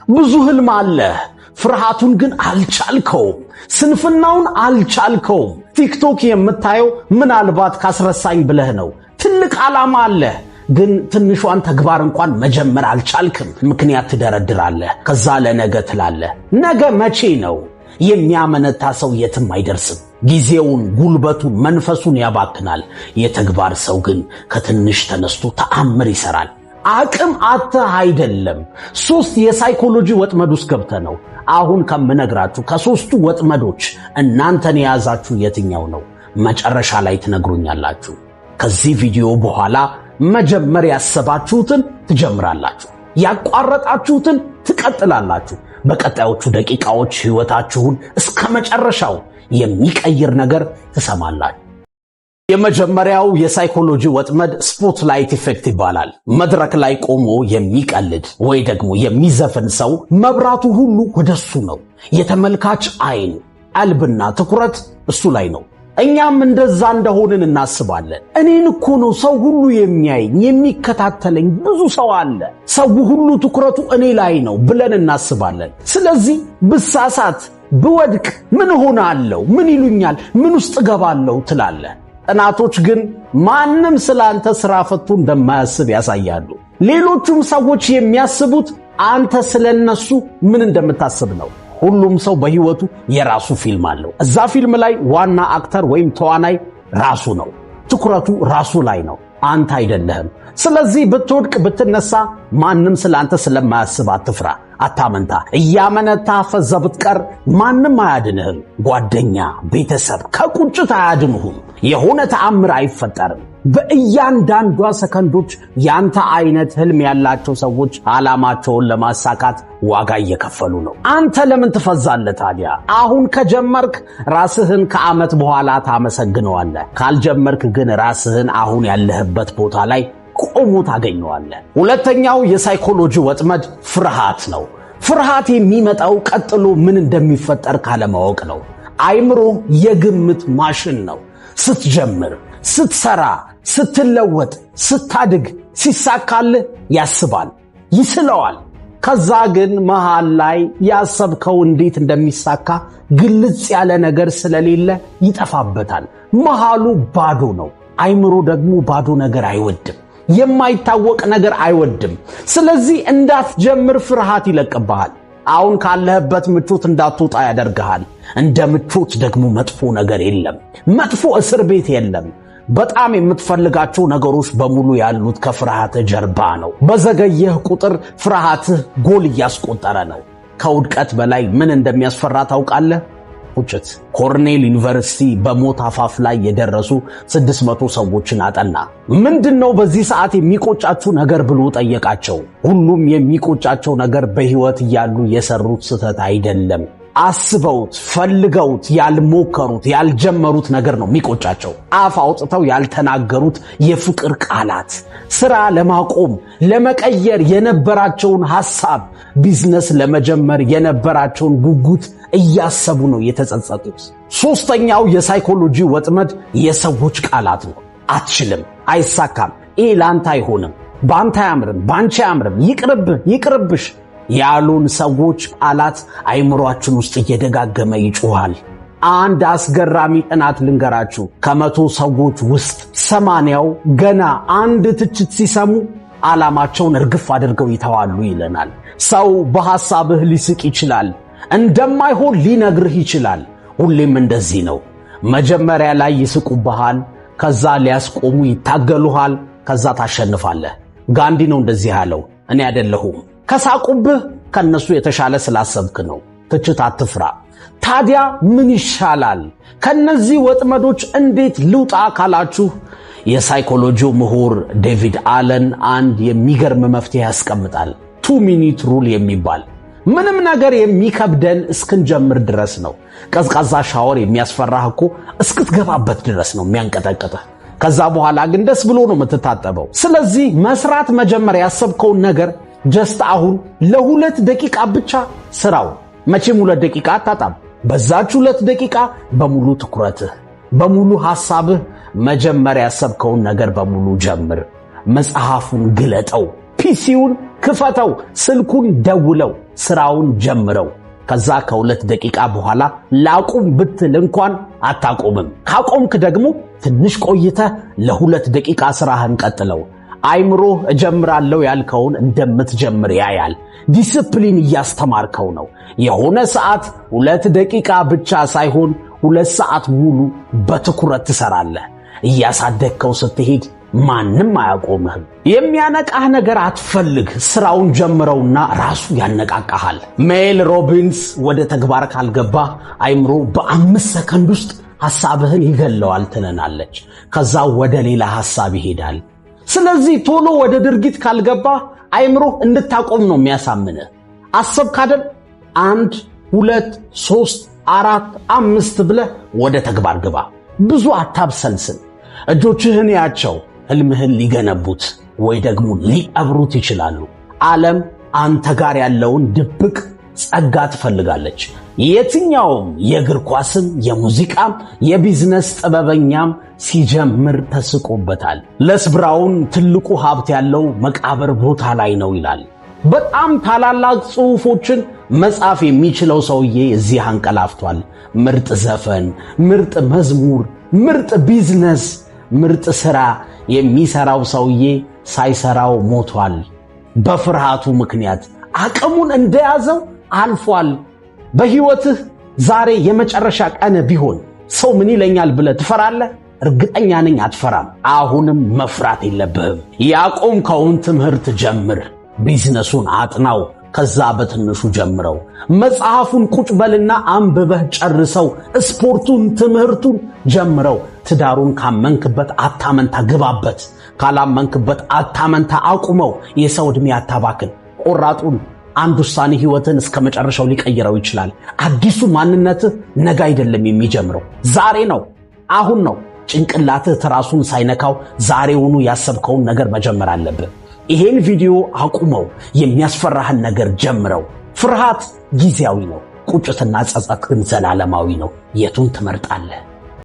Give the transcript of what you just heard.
ብዙ ህልም አለ ፍርሃቱን ግን አልቻልከውም ስንፍናውን አልቻልከውም ቲክቶክ የምታየው ምናልባት ካስረሳኝ ብለህ ነው ትልቅ ዓላማ አለ ግን ትንሿን ተግባር እንኳን መጀመር አልቻልክም ምክንያት ትደረድራለህ ከዛ ለነገ ትላለህ ነገ መቼ ነው የሚያመነታ ሰው የትም አይደርስም ጊዜውን ጉልበቱን መንፈሱን ያባክናል የተግባር ሰው ግን ከትንሽ ተነስቶ ተአምር ይሰራል አቅም አጥተህ አይደለም 3 የሳይኮሎጂ ወጥመድ ውስጥ ገብተህ ነው አሁን ከምነግራችሁ ከ3ቱ ወጥመዶች እናንተን የያዛችሁ የትኛው ነው መጨረሻ ላይ ትነግሩኛላችሁ ከዚህ ቪዲዮ በኋላ መጀመሪያ ያሰባችሁትን ትጀምራላችሁ ያቋረጣችሁትን ትቀጥላላችሁ በቀጣዮቹ ደቂቃዎች ህይወታችሁን እስከ መጨረሻው የሚቀይር ነገር ትሰማላችሁ የመጀመሪያው የሳይኮሎጂ ወጥመድ ስፖትላይት ኢፌክት ይባላል መድረክ ላይ ቆሞ የሚቀልድ ወይ ደግሞ የሚዘፍን ሰው መብራቱ ሁሉ ወደሱ ነው የተመልካች አይን ቀልብና ትኩረት እሱ ላይ ነው እኛም እንደዛ እንደሆንን እናስባለን እኔን እኮ ነው ሰው ሁሉ የሚያየኝ የሚከታተለኝ ብዙ ሰው አለ ሰው ሁሉ ትኩረቱ እኔ ላይ ነው ብለን እናስባለን ስለዚህ ብሳሳት ብወድቅ ምን ሆናለሁ ምን ይሉኛል ምን ውስጥ ገባለሁ ትላለህ ጥናቶች ግን ማንም ስላንተ ስራ ፈቱ እንደማያስብ ያሳያሉ ሌሎቹም ሰዎች የሚያስቡት አንተ ስለነሱ ምን እንደምታስብ ነው ሁሉም ሰው በህይወቱ የራሱ ፊልም አለው እዛ ፊልም ላይ ዋና አክተር ወይም ተዋናይ ራሱ ነው ትኩረቱ ራሱ ላይ ነው አንተ አይደለህም ስለዚህ ብትወድቅ ብትነሳ ማንም ስላንተ ስለማያስብ አትፍራ አታመንታ እያመነታ ፈዘብትቀር ማንም አያድንህም ጓደኛ ቤተሰብ ከቁጭት አያድንሁም የሆነ ተአምር አይፈጠርም በእያንዳንዷ ሰከንዶች ያንተ አይነት ህልም ያላቸው ሰዎች ዓላማቸውን ለማሳካት ዋጋ እየከፈሉ ነው አንተ ለምን ትፈዛለህ ታዲያ አሁን ከጀመርክ ራስህን ከዓመት በኋላ ታመሰግነዋለህ ካልጀመርክ ግን ራስህን አሁን ያለህበት ቦታ ላይ ቆሞ ታገኘዋለህ ሁለተኛው የሳይኮሎጂ ወጥመድ ፍርሃት ነው ፍርሃት የሚመጣው ቀጥሎ ምን እንደሚፈጠር ካለማወቅ ነው አይምሮ የግምት ማሽን ነው ስትጀምር ስትሰራ ስትለወጥ ስታድግ ሲሳካልህ ያስባል ይስለዋል ከዛ ግን መሃል ላይ ያሰብከው እንዴት እንደሚሳካ ግልጽ ያለ ነገር ስለሌለ ይጠፋበታል መሃሉ ባዶ ነው አይምሮ ደግሞ ባዶ ነገር አይወድም የማይታወቅ ነገር አይወድም ስለዚህ እንዳትጀምር ፍርሃት ይለቅብሃል አሁን ካለህበት ምቾት እንዳትወጣ ያደርግሃል እንደ ምቾት ደግሞ መጥፎ ነገር የለም መጥፎ እስር ቤት የለም በጣም የምትፈልጋቸው ነገሮች በሙሉ ያሉት ከፍርሃት ጀርባ ነው በዘገየህ ቁጥር ፍርሃትህ ጎል እያስቆጠረ ነው ከውድቀት በላይ ምን እንደሚያስፈራ ታውቃለህ ቁጭት ኮርኔል ዩኒቨርሲቲ በሞት አፋፍ ላይ የደረሱ 600 ሰዎችን አጠና ምንድነው በዚህ ሰዓት የሚቆጫችሁ ነገር ብሎ ጠየቃቸው ሁሉም የሚቆጫቸው ነገር በህይወት ያሉ የሰሩት ስህተት አይደለም አስበውት ፈልገውት ያልሞከሩት ያልጀመሩት ነገር ነው የሚቆጫቸው አፍ አውጥተው ያልተናገሩት የፍቅር ቃላት ስራ ለማቆም ለመቀየር የነበራቸውን ሐሳብ ቢዝነስ ለመጀመር የነበራቸውን ጉጉት እያሰቡ ነው የተጸጸቱት ሶስተኛው የሳይኮሎጂ ወጥመድ የሰዎች ቃላት ነው አትችልም አይሳካም ይሄ ላንተ አይሆንም ባንተ ያምርም ባንቺ ያምርም ይቅርብሽ ያሉን ሰዎች ቃላት አይምሮአችን ውስጥ እየደጋገመ ይጮሃል አንድ አስገራሚ ጥናት ልንገራችሁ ከ100 ሰዎች ውስጥ 80ው ገና አንድ ትችት ሲሰሙ ዓላማቸውን እርግፍ አድርገው ይተዋሉ ይለናል ሰው በሐሳብህ ሊስቅ ይችላል እንደማይሆን ሊነግርህ ይችላል ሁሌም እንደዚህ ነው መጀመሪያ ላይ ይስቁብሃል ከዛ ሊያስቆሙ ይታገሉሃል ከዛ ታሸንፋለህ ጋንዲ ነው እንደዚህ ያለው እኔ አይደለሁም ከሳቁብህ ከነሱ የተሻለ ስላሰብክ ነው ትችት አትፍራ ታዲያ ምን ይሻላል ከነዚህ ወጥመዶች እንዴት ልውጣ ካላችሁ የሳይኮሎጂው ምሁር ዴቪድ አለን አንድ የሚገርም መፍትሄ ያስቀምጣል 2 ሚኒት ሩል የሚባል ምንም ነገር የሚከብደን እስክንጀምር ድረስ ነው ቀዝቃዛ ሻወር የሚያስፈራህ እኮ እስክትገባበት ድረስ ነው የሚያንቀጠቅጥህ ከዛ በኋላ ግን ደስ ብሎ ነው የምትታጠበው ስለዚህ መስራት መጀመር ያሰብከውን ነገር ጀስት አሁን ለ2 ደቂቃ ብቻ ስራው መቼም 2 ደቂቃ አታጣም በዛች 2 ደቂቃ በሙሉ ትኩረትህ በሙሉ ሐሳብህ መጀመር ያሰብከውን ነገር በሙሉ ጀምር መጽሐፉን ግለጠው ፒሲውን ክፈተው ስልኩን ደውለው ስራውን ጀምረው። ከዛ ከ2 ደቂቃ በኋላ ላቁም ብትል እንኳን አታቆምም። ካቆምክ ደግሞ ትንሽ ቆይተህ ለ2 ደቂቃ ስራህን ቀጥለው። አይምሮ እጀምራለሁ ያልከውን እንደምትጀምር ያያል። ዲሲፕሊን እያስተማርከው ነው። የሆነ ሰዓት 2 ደቂቃ ብቻ ሳይሆን 2 ሰዓት ሙሉ በትኩረት ትሰራለህ። እያሳደግከው ስትሄድ ማንም አያቆምህም። የሚያነቃህ ነገር አትፈልግ። ስራውን ጀምረውና ራሱ ያነቃቃሃል። ሜል ሮቢንስ ወደ ተግባር ካልገባ አይምሮ በ5 ሰከንድ ውስጥ ሐሳብህን ይገለዋል ትለናለች። ከዛ ወደ ሌላ ሐሳብ ይሄዳል። ስለዚህ ቶሎ ወደ ድርጊት ካልገባ አይምሮ እንድታቆም ነው የሚያሳምንህ። አሰብክ አይደል? 1 2 3 4 5 ብለህ ወደ ተግባር ግባ። ብዙ አታብሰልስል። እጆችህን ያቸው ህልምህን ሊገነቡት ወይ ደግሞ ሊቀብሩት ይችላሉ። ዓለም አንተ ጋር ያለውን ድብቅ ጸጋ ትፈልጋለች። የትኛውም የእግር ኳስም የሙዚቃም የቢዝነስ ጥበበኛም ሲጀምር ተስቆበታል። Les Brown ትልቁ ሀብት ያለው መቃብር ቦታ ላይ ነው ይላል። በጣም ታላላቅ ጽሑፎችን መጻፍ የሚችለው ሰውዬ እዚህ አንቀላፍቷል። ምርጥ ዘፈን፣ ምርጥ መዝሙር፣ ምርጥ ቢዝነስ፣ ምርጥ ሥራ የሚሰራው ሰውዬ ሳይሰራው ሞቷል። በፍርሃቱ ምክንያት አቅሙን እንደያዘው አልፏል። በሕይወትህ ዛሬ የመጨረሻ ቀን ቢሆን ሰው ምን ይለኛል ብለህ ትፈራለህ? እርግጠኛ ነኝ አትፈራም። አሁንም መፍራት የለብህም። ያቆምከውን ትምህርት ጀምር። ቢዝነሱን አጥናው። ከዛ በትንሹ ጀምረው። መጽሐፉን ቁጭ በልና አንብበህ ጨርሰው። ስፖርቱን፣ ትምህርቱን ጀምረው። ትዳሩን ካመንክበት አታመንታ፣ ግባበት። ካላመንክበት አታመንታ፣ አቁመው። የሰው ዕድሜ አታባክን። ቆራጡን አንድ ውሳኔ ሕይወትን እስከ መጨረሻው ሊቀይረው ይችላል። አዲሱ ማንነትህ ነገ አይደለም የሚጀምረው፣ ዛሬ ነው፣ አሁን ነው። ጭንቅላትህ ትራሱን ሳይነካው ዛሬውኑ ያሰብከውን ነገር መጀመር አለብህ። ይሄን ቪዲዮ አቁመው። የሚያስፈራህን ነገር ጀምረው። ፍርሃት ጊዜያዊ ነው። ቁጭትና ጸጸት ግን ዘላለማዊ ነው። የቱን ትመርጣለህ?